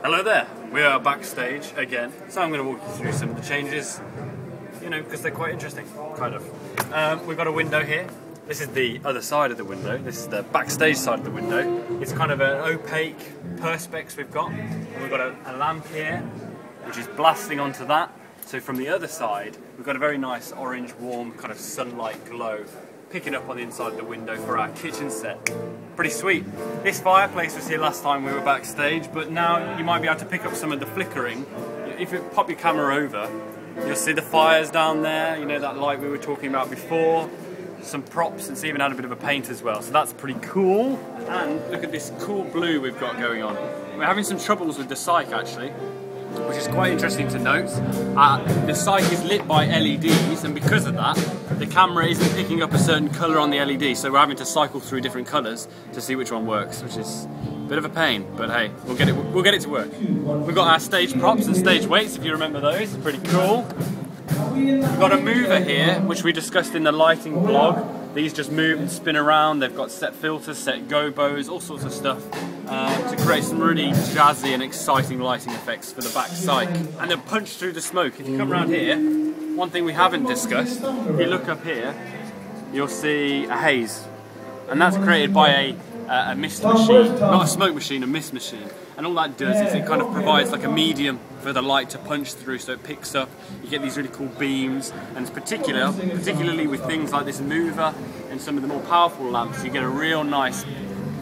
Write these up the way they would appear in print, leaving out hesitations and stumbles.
Hello there, we are backstage again, so I'm going to walk you through some of the changes, you know, because they're quite interesting, kind of. We've got a window here. This is the other side of the window. This is the backstage side of the window. It's kind of an opaque perspex we've got. And we've got a lamp here, which is blasting onto that. So from the other side, we've got a very nice orange, warm, kind of sunlight glow picking up on the inside of the window for our kitchen set. Pretty sweet. This fireplace was here last time we were backstage, but now you might be able to pick up some of the flickering. If you pop your camera over, you'll see the fires down there, you know, that light we were talking about before. Some props, and it's even had a bit of a paint as well, so that's pretty cool. And look at this cool blue we've got going on. We're having some troubles with the cyc actually, which is quite interesting to note. The cyc is lit by LEDs, and because of that, the camera isn't picking up a certain colour on the LED, so we're having to cycle through different colours to see which one works, which is a bit of a pain, but hey, we'll get it to work. We've got our stage props and stage weights, if you remember those, pretty cool. We've got a mover here, which we discussed in the lighting blog. These just move and spin around. They've got set filters, set gobos, all sorts of stuff to create some really jazzy and exciting lighting effects for the back cyc. And they'll punch through the smoke. If you come around here, one thing we haven't discussed, if you look up here, you'll see a haze. And that's created by a mist machine, not a smoke machine, a mist machine. And all that does is it kind of provides like a medium for the light to punch through, so it picks up, you get these really cool beams, and it's particularly with things like this mover and some of the more powerful lamps, you get a real nice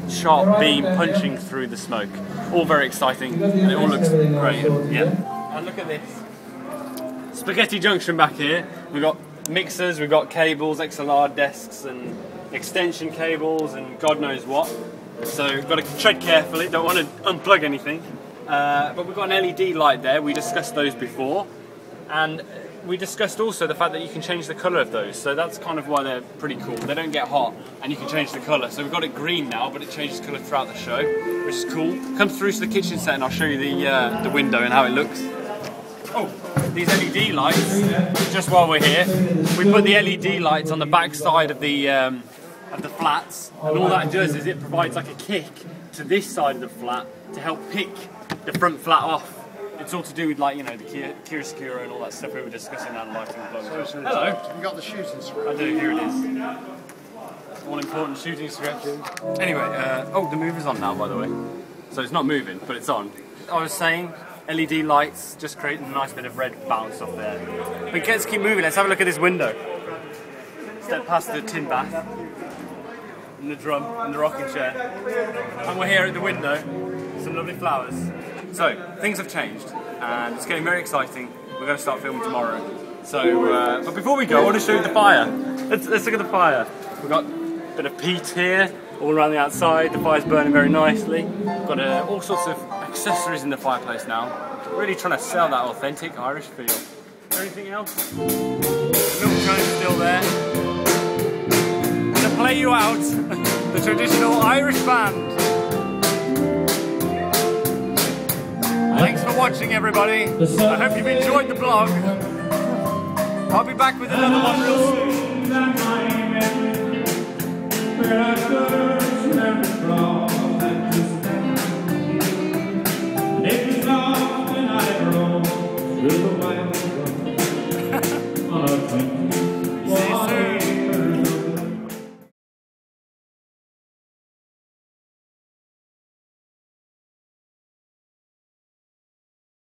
sharp beam punching through the smoke. All very exciting, and it all looks great. Yeah. And look at this. Spaghetti junction back here. We've got mixers, we've got cables, XLR desks, and extension cables, and God knows what. So we've got to tread carefully, don't want to unplug anything. But we've got an LED light there, we discussed those before. And we discussed also the fact that you can change the colour of those, so that's kind of why they're pretty cool. They don't get hot, and you can change the colour. So we've got it green now, but it changes colour throughout the show, which is cool. Come through to the kitchen set and I'll show you the window and how it looks. Oh, these LED lights, just while we're here, we put the LED lights on the back side of the flats, and all that does is it provides like a kick to this side of the flat to help pick the front flat off. It's all to do with, like, you know, the chiaroscuro and all that stuff we were discussing on lighting blog. Hello. You got the shooting script. I do, here it is. All important shooting script. Anyway, oh, the mover's on now, by the way. So it's not moving, but it's on. I was saying, LED lights just create a nice bit of red bounce off there. But let's keep moving, let's have a look at this window. Step past the tin bath, and the drum, and the rocking chair. And we're here at the window, some lovely flowers. So, things have changed, and it's getting very exciting. We're going to start filming tomorrow. So, but before we go, I want to show you the fire. Let's look at the fire. We've got a bit of peat here, all around the outside. The fire's burning very nicely. We've got all sorts of accessories in the fireplace now. Really trying to sell that authentic Irish feel. Is there anything else? The milk train's still there. To play you out, the traditional Irish band. Thanks for watching, everybody. I hope you've enjoyed the vlog. I'll be back with another one real soon.